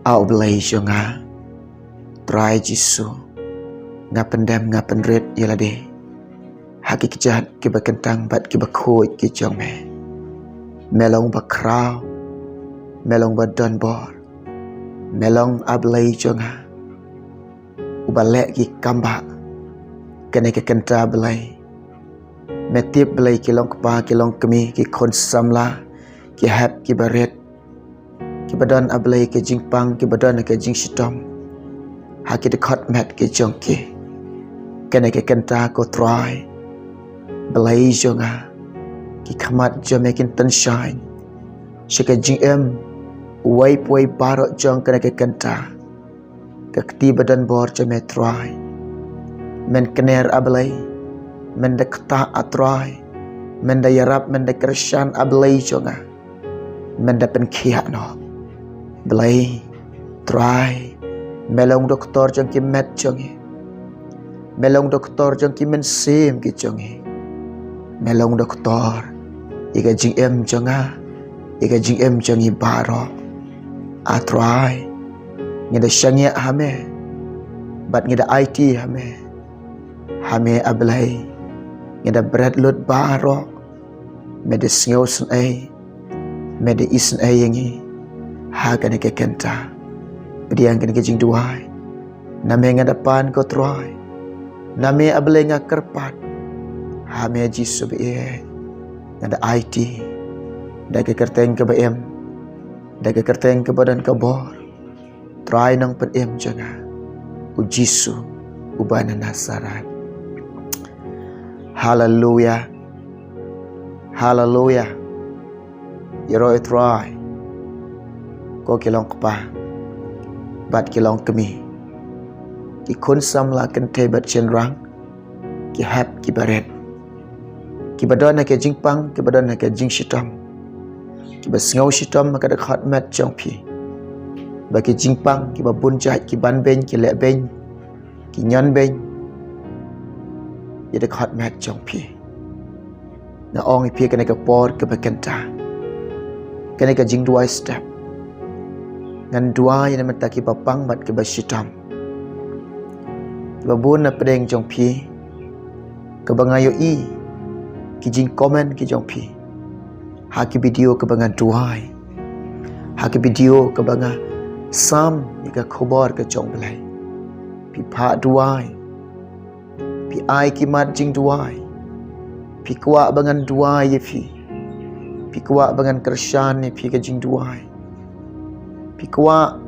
Au belai jonga try jisu ngapendam ngapenret yalade haki kejahat ki bakentang bat ki bakhoi ki jong me melong bakrau melong badon bor melong ablai jonga ubalek ki kamba kene ke kenta belai metip belai ki long kpa ki long kemi ki kon samla ki hap ki baret ki badan ablai ki jingpang ki badan ke jing sitom haki dekat mat ki jongki kene ke kenta ko try belai jonga ki khamat jomekin tan shine shika jing em wai barok jong kene ke kenta kakti badan bor jome try men kener ablai men dekta atry men da yarap men da krishan ablai jonga men da pen khia no belai try melong doktor jong ki met jongi melong doktor jong ki men sim ki jongi melong doktor iga jing em jonga iga jing em jongi baro atry ngida shangya hame bat ngida IT hame ablai ngida bread lut baro mede sngosen ai mede isen ai yangi ha kan ke kenta bediang kan ke jing duai name ngadapan ko troy name ablai ngakerpat hame jisu be ngada IT da ke kerteng ke bem da ke kerteng ke badan ke bor try nang pen em janga u jisu ubana nasaran. Hallelujah. Hallelujah. Yero try. Ko kilong kpa. Bat kilong kemi. Ki kun samla kan tebat cenrang. Ki hap ki baret. Ki badana ke jingpang, ki badana ke jing shitam. Ki basngau shitam maka dekat mat jong pi. Bagi jingpang ki babun jahat ki ban ben ki lek ben. Ki nyan ben. Ya dekat mat jong pi. Na ong pi kena ke por ke bekenta. Kena ke jing dua step. Ngan dua yang mentaki papang mat ke basitam. Babun na pedeng jong pi. Ke bangayo i. Ki jing komen ki jong pi. Haki video ke bangan duai. Haki video ke bangan sam ika khobar ke jong belai. Pi pa duai. Pi ai ki mat jing duai. Pi kuat bangan duai ye pi. Pi kuat bangan kershan ye pi ke jing duai. Pi kuat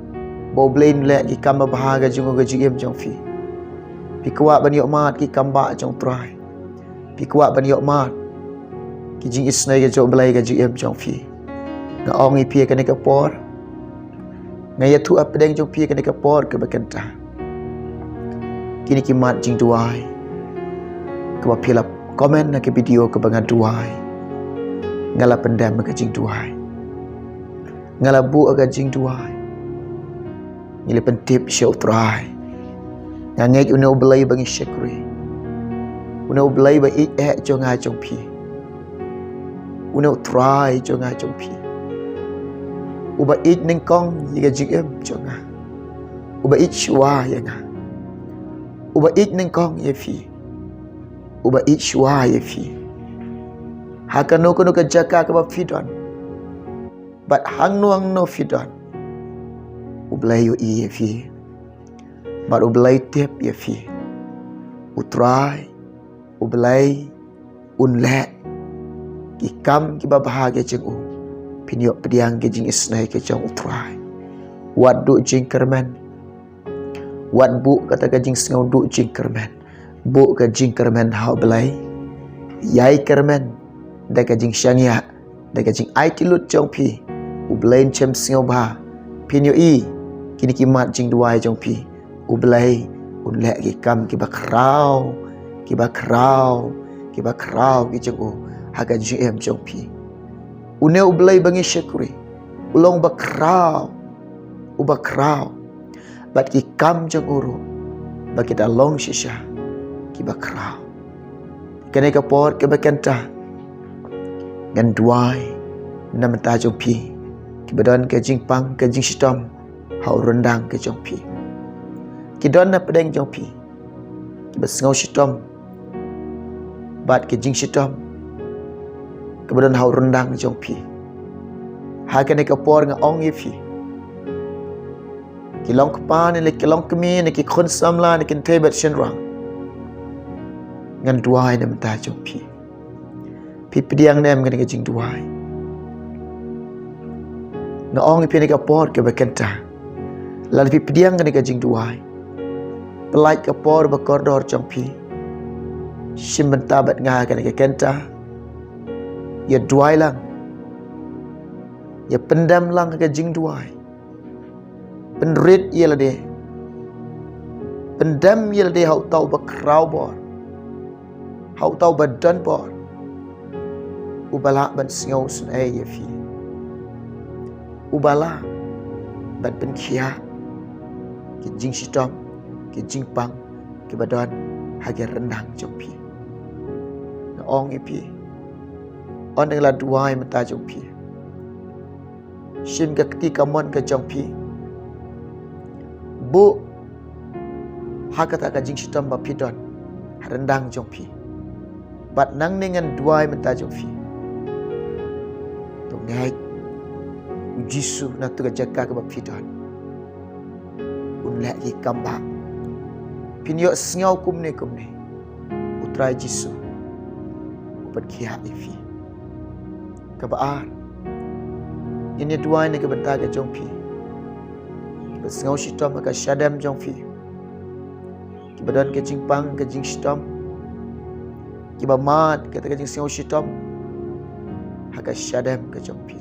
boblain lek ki kamba bahaga jung ga jing jong pi. Pi kuat ban yok mat ki kamba jong try. Pi kuat ban yok mat ki jing isnai ke jong belai ga jing jong pi. Na ong pi ke ne ke por. Ngaya tu apdeng jong pi ke ne ke por ke bekenta. Kini ki mat jing duai. Kau pilap komen nak video ke bangan duai. Ngala pendam ke jing duai. Ngala bu ke jing duai. Ngile pentip show try. Ngangek uno belai bangi syakri. Uno belai ba jong a jong pi. Uno try jong a jong pi. Uba ning kong yiga jing jong a. Uba shwa yanga. Uba ning kong ye fi. Uba shwa ye fi. Hakano kono ke jaka ke ba fidon. Bat hang nuang no fidon. Ublay yo ye fi. Bat ublay tip ye fi. Utry. Ublay unlet. Ikam ki ba bahagia jeng u. Pinyok pediang ke jing isnai ke jong utry. Wat du jing kermen. Wat bu kata ke jing sengau du jing kermen. Bu ke jing kermen hau belai. Yai kermen. Da ke jing syangya. Da ke jing ai tilut jong pi. Ublain cem sengau bah. Pinyo i. Kini kimat jing duai jong pi. Ublai. Unlek ki kam ki bakrau. Ki bakrau. Ki bakrau ki jeng u. Haga jing jong pi. Une ublai bangi syakuri. Ulong bakrau. Ubakrau. Bat ki kam jeng uru. Bagi dah long shisha. Ki bakrau. Kena ke por ke bekenta. Ngan duai. Nam ta jong pi. Ki badan ke jing pang ke jing sitam. hau rendang ke jong pi. Kidon na pedeng jong pi. Besngau shitom. Bat ke jing shitom. Kemudian hau rendang jong pi. Hakan ke por nga ong ye pi. Kilong kepan ni kilong kemi ni ki khon samla ni kin tebet shenrang. Ngan duai na menta jong pi. Pi pediang nem ngan ke jing duai. Na ong pi ni ke por ke bekenta. Lalu pi pediang ngan ke jing duai. Pelai ke por bekordor jong pi. Shim benta bet nga kan ke kenta. Ya duai lang. Ya pendam lang ke jing duai. Penrit ia lade. Pendam ia lade hau tau bekrau bor. Hau tau badan bor. Ubala ban sngau sun ye fi. Ubala ban pen kia. Ke jing shitom, ke jing pang, ke badan hagar rendang jong pi. Na ong pi. On dengan duai mata jong pi. Shim ke ketika mon ke jong pi. Bu hakata ka jing shitom ba pidon rendang jong pi. Bat nang dengan duai mata jong pi. Tu ngai Jisu na tu ka jaga ka ba pidon. Un lek ki kamba. Pinyo sngau kumne. Utrai Jisu. Upat kia ifi. Kabaar. Ini duai ni ka benta ka jong pi. Besngau shitom ka shadam jong pi. Ki badan ke jing pang ke jing shitom. Ki ba mat ke jing sngau shitom. Haka shadam ke jong pi.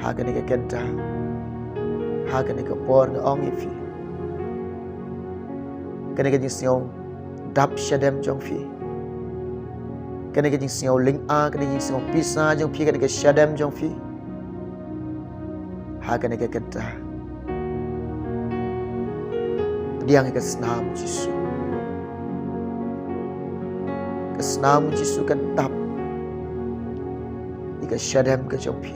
Haka ni ke kenta. Haka ni ke por nga ong ifi. Kena ke jing sngau dap shadam jong pi. Kena ke jing sngau ling a, kena jing sngau pisa jong pi, kena ke shadam jong pi. Hakan ke kenta. Diang ke senam Jisu. Ke senam Jisu kan tap. Ika shadam ke jong pi.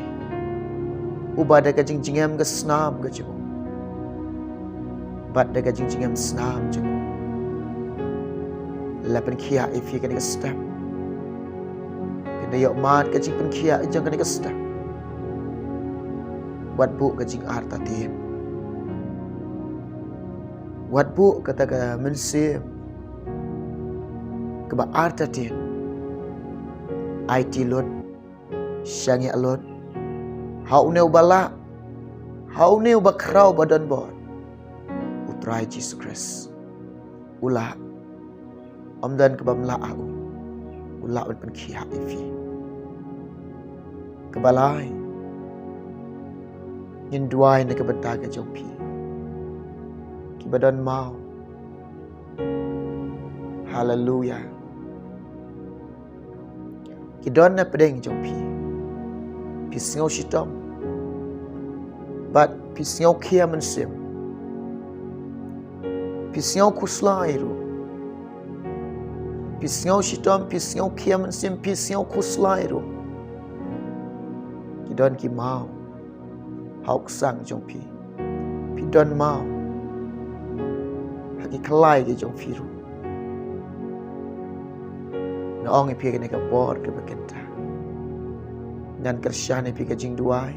Ubada ke jing-jingam ke senam ke jong. Bad ke jing-jingam senam jong. Lapan kia ifi kan ke step. Kena yok mat ke jing pen kia jong kan ke step. Wat bu ke jing arta tin. Wat bu kata ke mensim. Ke ba arta tin. IT lot. Syangi lot. Hau neu bala. Hau neu bakrau badan bor. Utrai Jesus Christ. Ula. Omdan ke bamla au. Ula pen kia ifi. Kebalai. Yin duai na kebenta ke jong pi. Ki badan mau. Hallelujah. Ki don na pedeng jong pi. Pi sngau shitom. Bat pi sngau kia mensim. Pi sngau kuslai ru. Pi sngau shitom, pi sngau kia mensim, pi sngau kuslai ru. Ki don ki mau. Hauk sang jong pi. Pi don mau. Haki kelai ke jong pi ru. Na ong pi ke neka bor ke bekenta. Ngan kersyah ni pi ke jing duai.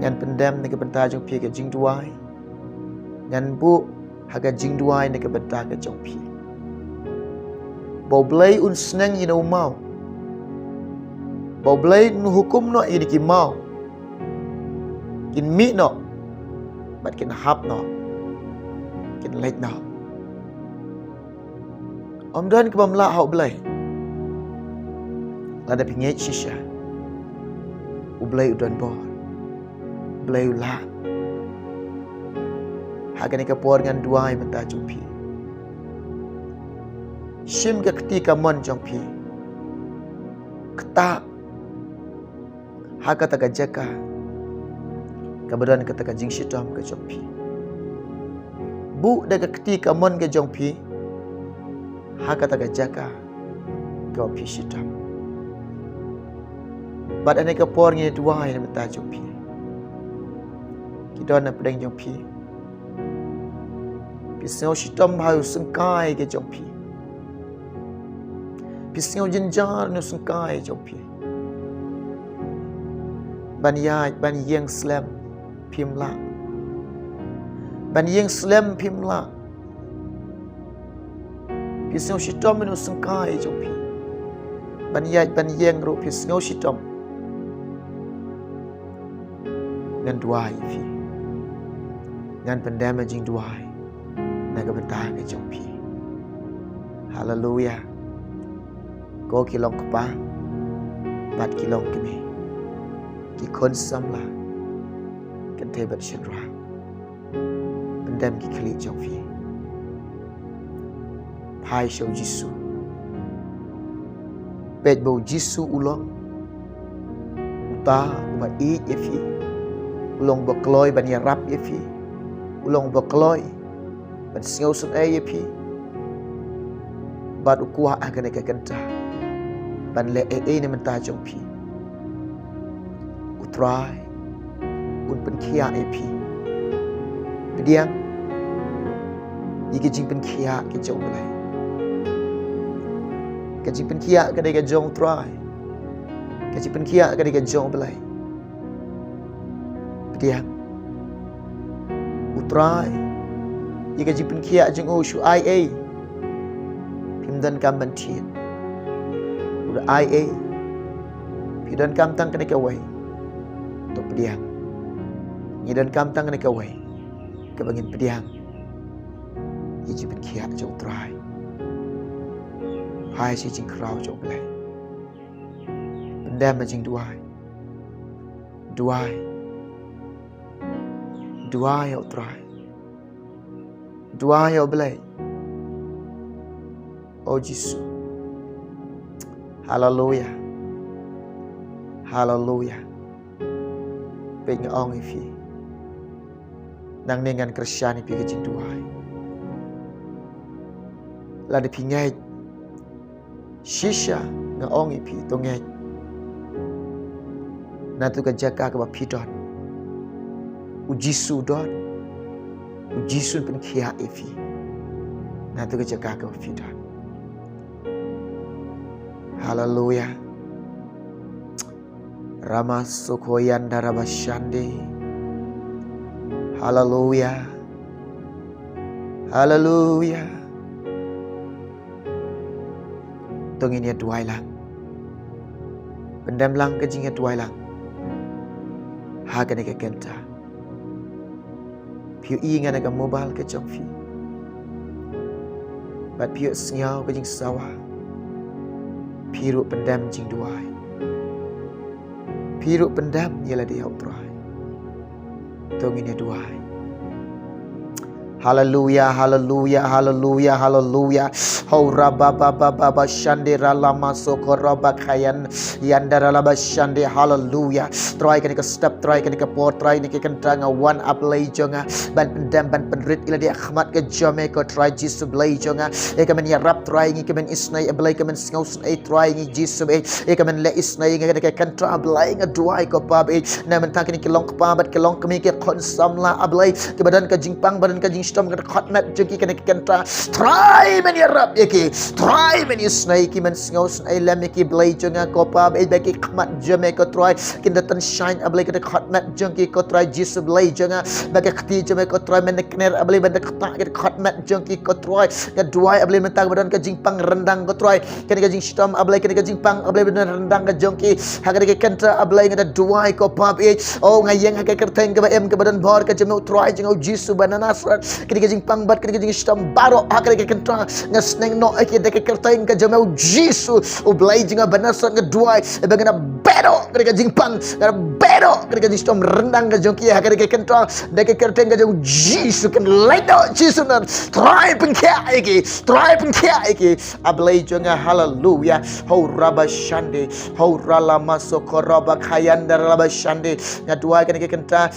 Ngan pendam neka benta jong pi ke jing duai. Ngan bu haga jing duai neka benta ke jong pi. Bau belai un senang ina mau. Bau belai nu hukum no ini ki mau. Kin mi no. But kin hap no. Kin late no. Om dan ke bamla hau belai. Lada pingit shisha. U belai udan bor. Belai ulah. Hagan ke por ngan duai menta jumpi. Shim ke ketika mon jumpi. Ketak. Haka taka jaka. Kemudian kata jing shitam ke jongpi. Bu daga ketika mon ke jongpi. Haka taka jaka ke pi shitam. Bad ane ke por ngi dua ina meta jongpi. kita nak pedang jong pi pisau shitam bhau sengkai ke jong pi pisau jenjar no sengkai jong pi ban yai ban yeng slam phim la ban yeng slam phim la pisau shitam no sengkai jong pi ban yai ban yeng ro pisau shitam ngan duai fi ngan pendam jing duai naga bentah ke jong pi haleluya ko kilong kpa bat kilong kemi ki kon samla kan tebat shinra pendam ki kli jong pi pai show jisu pet bo jisu ulong uta ba e fi ulong bakloi ban ya rap fi ulong bakloi ban singau sun ap bat ukua akan ke kenta ban le ni menta jong pi utrai un pen kia ap pediang jing pen kia ke jong lai ke jing pen kia ke de jong try ke jing pen kia ke de jong belai pediang utrai jika jipin kia jeng o shu ia pimdan kam bantin udah ia pidan kam tang kena kawai to pediang ngidan kam tang kena kawai kebangin pediang jipin kia jeng utrai hai si jing krau jong belai pendam jing duai duai utrai duai belai oh Yesus haleluya haleluya peng ong ifi nang dengan Kristiani pi ke jing duai la de pi ngai shisha nga ong ifi to ngai na tu ka jaka ka ba pi don ujisu don ujisu pen kia ifi na tu ka jaka ka ba pi don haleluya Rama Sokoyan Darabashande haleluya haleluya tongin ya duai lang pendam lang ke jing ya duai lang ha ka ne ka kenta piu i ngana ka mobile ke chong fi bat piu sngau ke jing sawa piru pendam jing duai piru pendam ialah dia utrai tongin ya duai haleluya haleluya haleluya haleluya haura baba baba shandera lama sokoroba kayan yandara laba shande haleluya try kan ke step try kan ke por try ni ke kentanga one up lay jonga ban pendam ban penrit ila dia khmat ke jome ko try jisu lay jonga e kamen ya rap try ni kamen isnai ablay kamen ngaus e try ni jisu e kamen le isnai ngi ke kantra ablay nga duai ko pab e na men tak ni ke long pa bat ke long kemi ke konsam la ablay ke badan ke jingpang badan ke jing stom ke khotmat jeki kan ke kantra try men ya rap yeki try men isnai ki men ngaus e lam ki blay jonga ko pab e beki khmat jome ko try kindatan shine ablay ke khotmat jengki ko try jisu lay jonga bagi khti jome ko try men kner ablay ban khta ke khotmat jengki ko try ke duai ablay men tak badan ke jingpang rendang ko try kan ke jing stom ablay ke jingpang ablay ban rendang ke jengki ha ke kantra ablay ngada duai ko pab e oh ngayeng ha ke kerteng ke em ke badan bor ke jome try jeng jisu banana ke jingpang bat ke jing stom baro ha ke kantra ngasneng no ke de ke kerteng ke jome jisu oblay jeng banasa ke duai bagana bedo ke jingpang ke bedo ke jing stom rendang ke jengki ha ke kantra de ke kerteng ke jong jisu kan ledo jisu nan try pengkia iki ablay jonga haleluya ho raba shande ho rala masoko roba kayanda raba shande ngadua kan ke kenta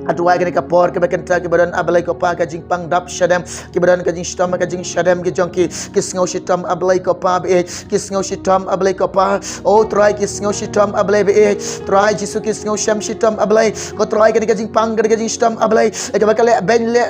Aduai ke kapor ke bekenta ke badan abalai ko pa ka jingpang dap shadam ke badan ka jing stam ka jing shadam ke jongki ke sngo shitam abalai ko pa be ke sngo shitam abalai ko pa o try ke sngo shitam abalai be try jisu ke sngo sham shitam abalai ko try ke jingpang ke jing stam abalai ke bakale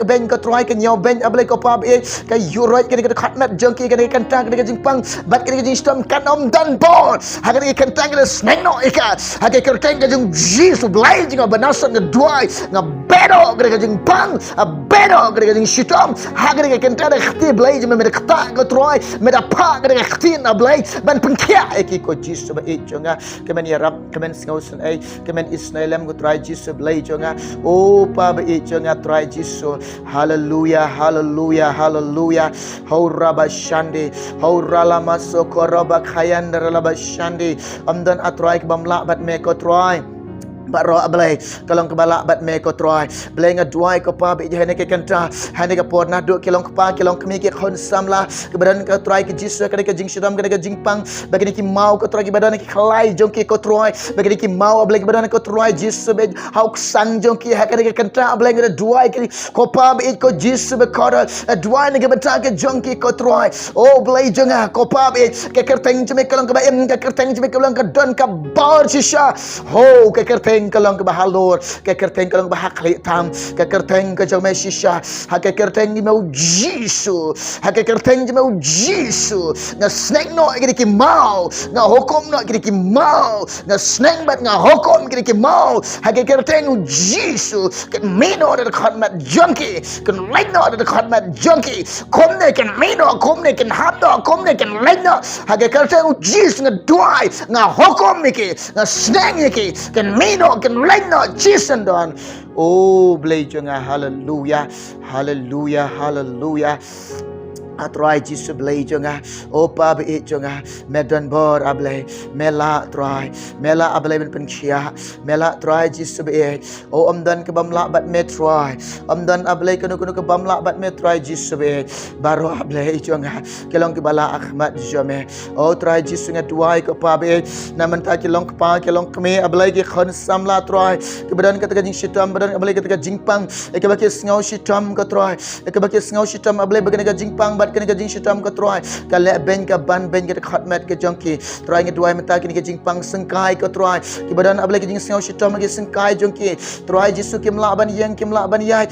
ben ko try ke nyaw ben abalai ko pa be ke yuroi ke khatmat jongki ke kanta ke jingpang bat ke jing stam kanom dan bor ha ke kanta ke snake no ika ha ke kerteng ke jing jisu blai jing banasan ke duai bedo gede jing pang a bedo gede jing shitom ha gede kenta de khti blai jme me khta go troy me da pa gede khti na blai ban pengkia eki ko jisu ba e jonga kemen ya rab kemen sngosen e kemen isnailem go troy jisu blai jonga o pa ba e jonga troy jisu hallelujah hallelujah hallelujah ho raba shande ho rala masoko roba khayanda raba shande amdan atroy bamla bat me ko troy Baro ablay kalong kebala bat me ko troy blay nga duai ko pa bi hene ke kanta hene ke por na do kilong pa kilong kemi ke khon samla ke badan ka troy ke jisu ke jing shidam ke jing pang bagini ki mau ko troy ke badan ke khlai jong ki ko troy bagini ki mau ablay ke badan ko troy jisu be hauk sang jong ki ha ke kanta ablay nga duai ke ko pa bi ko jisu be ko duai ne ke bata ke jong ki ko troy o blay jonga ko pa bi ke kerteng jme kalong ke ba em ke kerteng jme kalong ke don ka bar shisha ho ke kerteng kalong ke bahalor ke kerteng kalong bahak tam ke kerteng ke jome shisha ha ke kerteng di mau jisu ha ke kerteng di mau jisu nga snake no ki mau nga hukum no ki mau nga snake bat nga hukum ki mau ha ke kerteng jisu ke mino de khatmat junkie ke like no de khatmat junkie kom ne ke mino kom ne ke hado kom ne ke like no ha ke kerteng jisu nga duai nga hukum ki nga snake ki ke mino can like not Jesus don. Oh, blay jonga hallelujah, hallelujah, hallelujah. Atrai jisu blay jonga opa be jonga medan bor ablay mela trai mela ablay ben penkia mela trai jisu be o amdan ke bamla bat me trai amdan ablay kanu ke bamla bat me trai jisu be baro ablay jonga kelong ke bala ahmad jome o trai jisu nga tuai ke pa be naman ta kelong ke pa kelong ke me ablay ke khon samla trai ke badan ke jing shitam badan ablay ke jingpang ke baki sngaw shitam ke trai ke baki sngaw shitam ablay bagan ke jingpang kena ke jing shitam ke troy kale ben ke ban ben ke khatmat ke jongki troy nge duai mata kini ke jing pang sengkai ke troy ki badan ablay ke jing sngaw shitam ke sengkai jongki troy jisu ke mla ban yang ke mla ban yai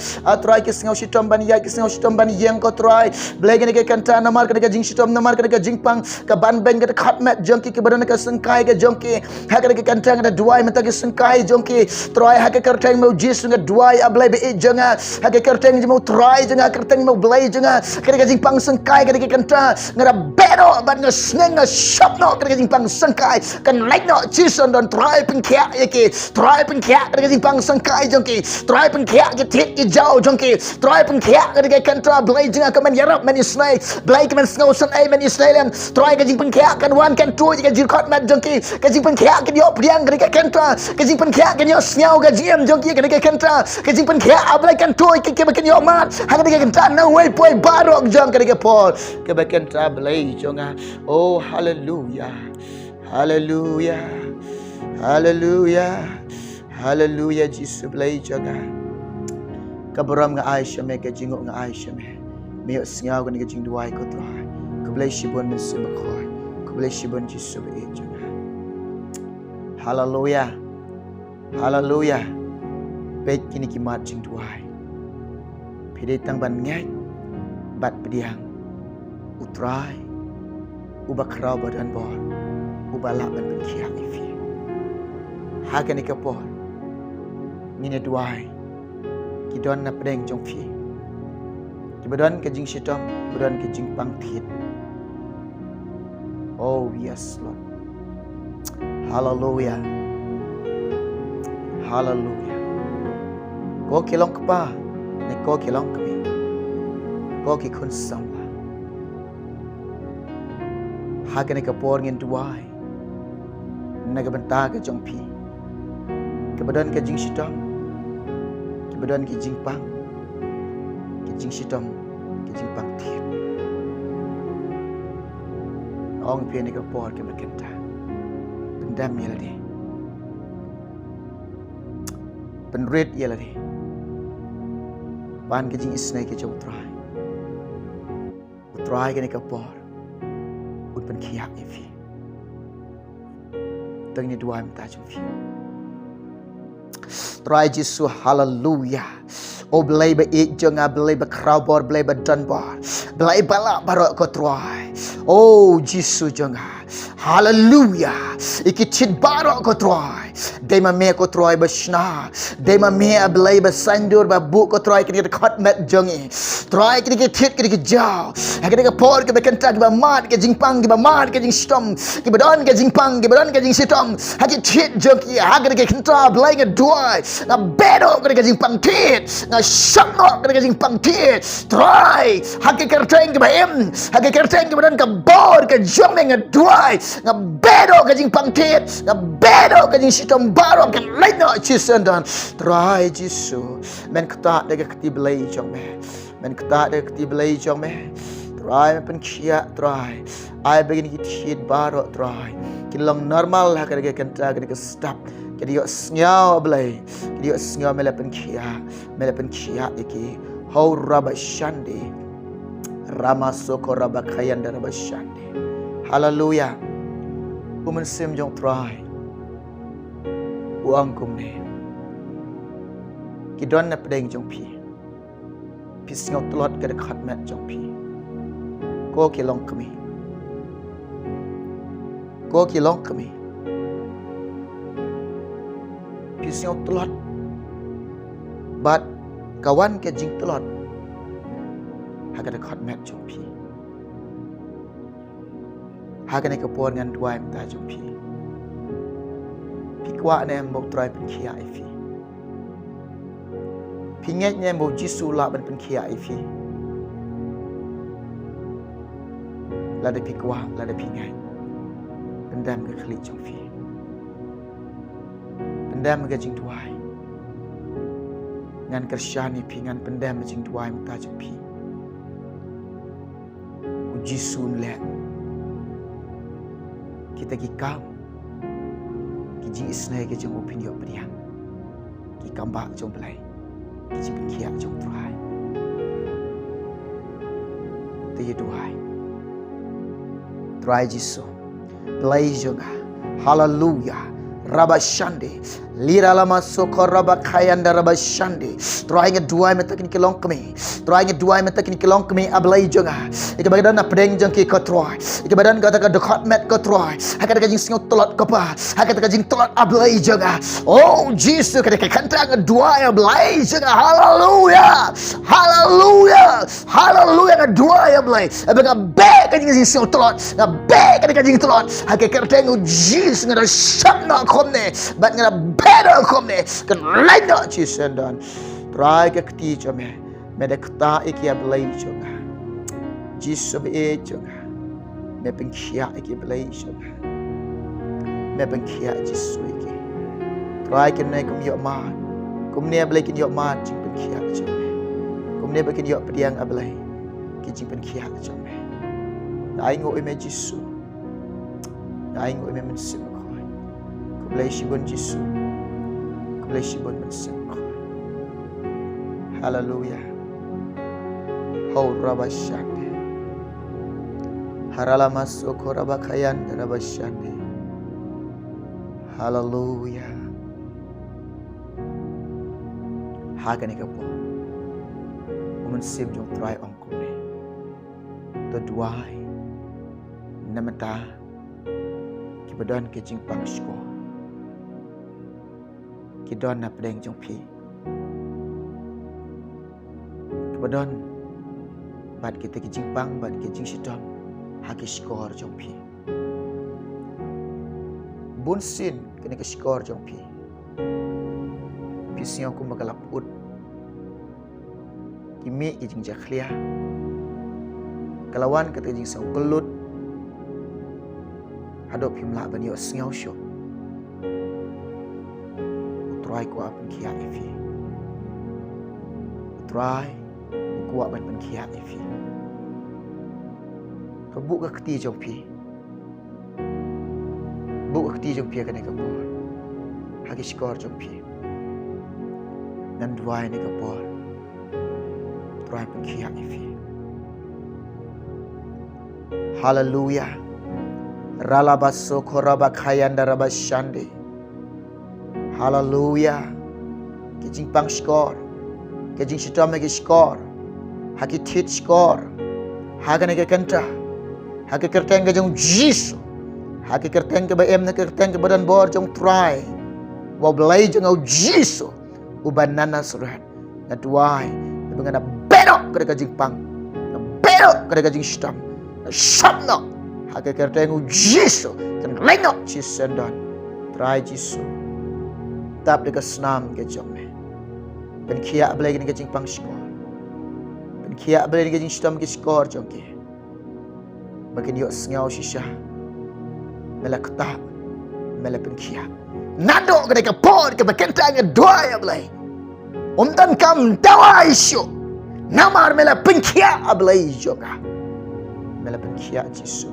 troy ke sngaw shitam ban yai ke sngaw shitam ban yang ke troy blay ke kanta namar ke jing shitam namar ke jing pang ke ban ben ke khatmat jongki ke badan ke sengkai ke jongki ha ke kanta ke duai mata ke sengkai jongki troy ha ke kerteng mau jisu nge duai ablay be jonga ha ke kerteng mau troy jonga kerteng mau blay jonga ke jing pang sengkai ke kanta ngara bedo ban ngesneng shop no ke jingpang sengkai kan like no chison don try pin kya ke try pin kya ke jingpang sengkai jongki try pin kya ke tik ke jau jongki try pin kya ke kanta blay jinga ke man yarap man snake blay ke man snowson ai man snailen try ke jingpang kya kan one kan two ke jirkot man jongki ke jingpang kya ke yo priang ke kanta ke jingpang kya ke yo snyau ke jiem jongki ke kanta ke jingpang kya ablay kan toy ke yo mat ha ke kanta no way boy barok jong ke Paul kebakan tablay jonga oh hallelujah hallelujah hallelujah hallelujah jisu blay jonga kabaram nga Aisha me ke jingo nga Aisha me me sngaw ke jing duai ko trai keblay shibon men simakhoy keblay shibon jisu be jonga hallelujah hallelujah bet kini ki mat jing duai pide tang ban ngai bat pediang utrai ubakrau badan bor ubala ban penkia ifi hagan ikapor ngine duai kidon na pedeng jong fi kibadon ke jing shitom kibadon ke jing pang thit oh yes Lord hallelujah hallelujah ko kilong kapa ne ko kilong kami ko ki kun samba hagan ke por ngin duai naga benta ke jong pi ke badan ke jing shitam ke badan ke jing pang ke jing shitam ke jing pang ti ong pi ne ke por ke bekenta pendam ya lade penrit ya lade ban ke jing isnai ke jong try ke ne ka por ut pen khia ifi tang ni dua mta jong fi try Jesus hallelujah o blai ba ik jong a blai ba crowd bor blai ba dan bor blai bala barok ko try oh Jesus jong hallelujah ikichit barok ko try dema me ko try ba shna dema me a blai ba sandur ba bu ko try ke khot met jongi try ke thit ke jaw ke por ke kenta ke ba mat ke jingpang ke ba mat ke jing stom ke ba don ke jingpang ke ba don ke jing sitom ha ke thit jongi ha ke kenta blai ke duai na bedo ke jingpang thit na shakno ke jingpang thit try ha ke kerteng ke ba em ha ke kerteng ke ba don ke bor ke jomeng ke duai na bedo ke jingpang thit na bedo ke jing sitom baro ke laino chisendan try Jesus men kata de ke blai jong me men kata de ke blai jong me try pen khia try I begin to hit baro try kilong normal ha ke kenta ke stop ke dio snyao blai ke dio snyao mele pen khia iki how rabashande ramasoko rabakayanda rabashande hallelujah woman sim jong try uang kumne kidon na pedeng jong pi pisngot telot ke khat met jong pi ko kilong kami pisngot telot bat kawan ke jing telot hagada khat met jong pi hagane ke por ngan duai mta jong pi pikwa ne mo try pen khia ifi pinget ne mo jisu la ban pen khia ifi la de pikwa la de pingai pendam ke khli jong fi pendam ke jing duai ngan kersyani pingan pendam jing duai mta jong pi jisu le kita ki kam ki jing isnai ke jong opinion pria ki kamba jong belai ki jing kia jong try te ye duai try jisu belai jong hallelujah rabashande lira lama sokor rabakayanda rabashande try nge duai metakin kilong kami try nge duai metakin kilong kami ablai jonga ike badan na pedeng jong ki ko try ike badan kata ka dekat met ko try hakata ka jing singot tolot ko pa hakata ka jing tolot ablai jonga oh Jesus kata ka kanta nge duai ablai jonga hallelujah nge duai ablai abaga be ka jing singot tolot na be ka jing tolot hakata ka tengu Jesus nge shamna komne bat nge better komne kan lain chisendan try ke kti chame medekta ikia blai jonga Jesus be jonga me penkhia ikia blai jonga me penkhia Jesus iki try ke nai kum yo ma kum ne blai kin yo ma jing penkhia jonga kum ne ba kin yo pediang ablai ki jing penkhia jonga ai ngo me Jesus ai ngo me mensim khoi blai shibon Jesus blai shibon mensim hallelujah how rabashande harala masoko rabakayan rabashande hallelujah hagane kapo umun sim jong try ong kune to duai namata kibadan ke jing pangsko kidon na pedeng jong pi badon bat kita ke jingpang bat ke jing sitom haki skor jong pi bun sin kena ke skor jong pi pisio ku magalap ut kimi ke jing jakhlia kalawan kata jing sang gelut hadop himla ban yo sngau sho try ko apun kia ifi try kuat ban penkhia ifi kebuk ke keti jong pi buk ke keti jong pi kena kebor hagi skor jong pi nan duai ni kebor try pengkia ifi. Hallelujah. Ralabaso korabakayanda rabashande. Hallelujah. Kijing pang skor. Kijing sitamagi skor. Haki tit skor. Hagane ke kenta. Haki kerteng ke jong jisu. Haki kerteng ke ba em na kerteng ke badan bor jong try. Wa belai jong au jisu. Uban nana surat. Natuai. Ibangana belok ke kijing pang. Belok ke kijing sitam. Sabno. Haki kerteng u jisu. Kan lengok jisendon. Try jisu. Tap dekat senam ke jome. Ben kia belai ke kijing pang skor. Ben kia belai ke kijing sitam ke skor jongke. Makin yuk sengau shisha. Mela keta. Mela pengkia. Nado ke dekat pod ke bekentang ke doa ya belai. Umtan kam dawa isu. Namar mela pengkia belai jonga. Mela pengkia jisu.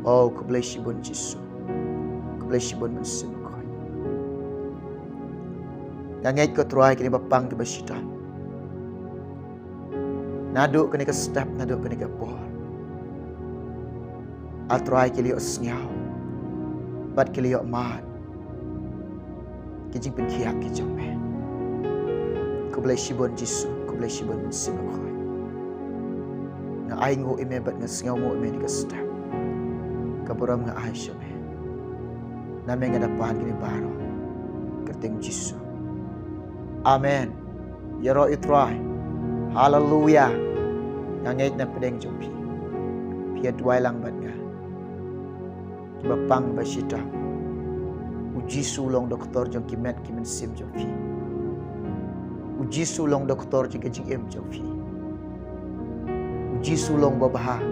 Oh, ku belai shibun jisu. Ku belai shibun mensim koi. Ngait ko try kini bapang ke basita. Naduk kini ke step, naduk kini ke por. Atrai kili osnyau. Bat kili mat. Kijing penkiak kijang me. Ku belai shibun jisu, ku belai shibun mensim koi. Na aingo ime bat ngasngau mo ime ni ke step. Kapuram nga Aisyah me. Namay nga dapahan kini baro. Kerteng jisu. Amen. Yaro itry. Hallelujah. Ngait na pedeng jumpi. Pia duai lang bat nga. Bapang basita. Uji sulong doktor jong kimet kimen sim jumpi. Uji sulong doktor jong kejing em jumpi. Uji sulong babaha.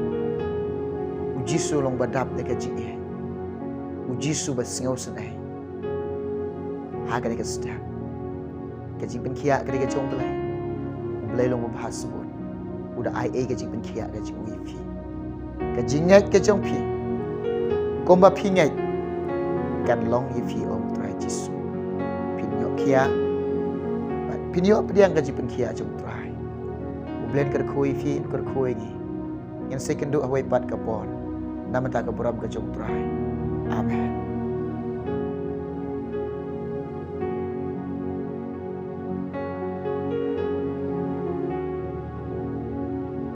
Uji sulong badap de kejing e. Uji su basngau senai. Haga de step. Kejing penkia ke de jong belai. Belai long bahas sebut. Udah ai kejing penkia kejing wifi. Kejing ngai kejong pi. Komba pi ngai. Kan long yifi om try jisu. Pinyo kia. Pinyo pediang kejing penkia jong try. Ublen ker koi fi ker koi ni. Yang second do away pat kapor. Nama tak keberap ke jong try. Amen.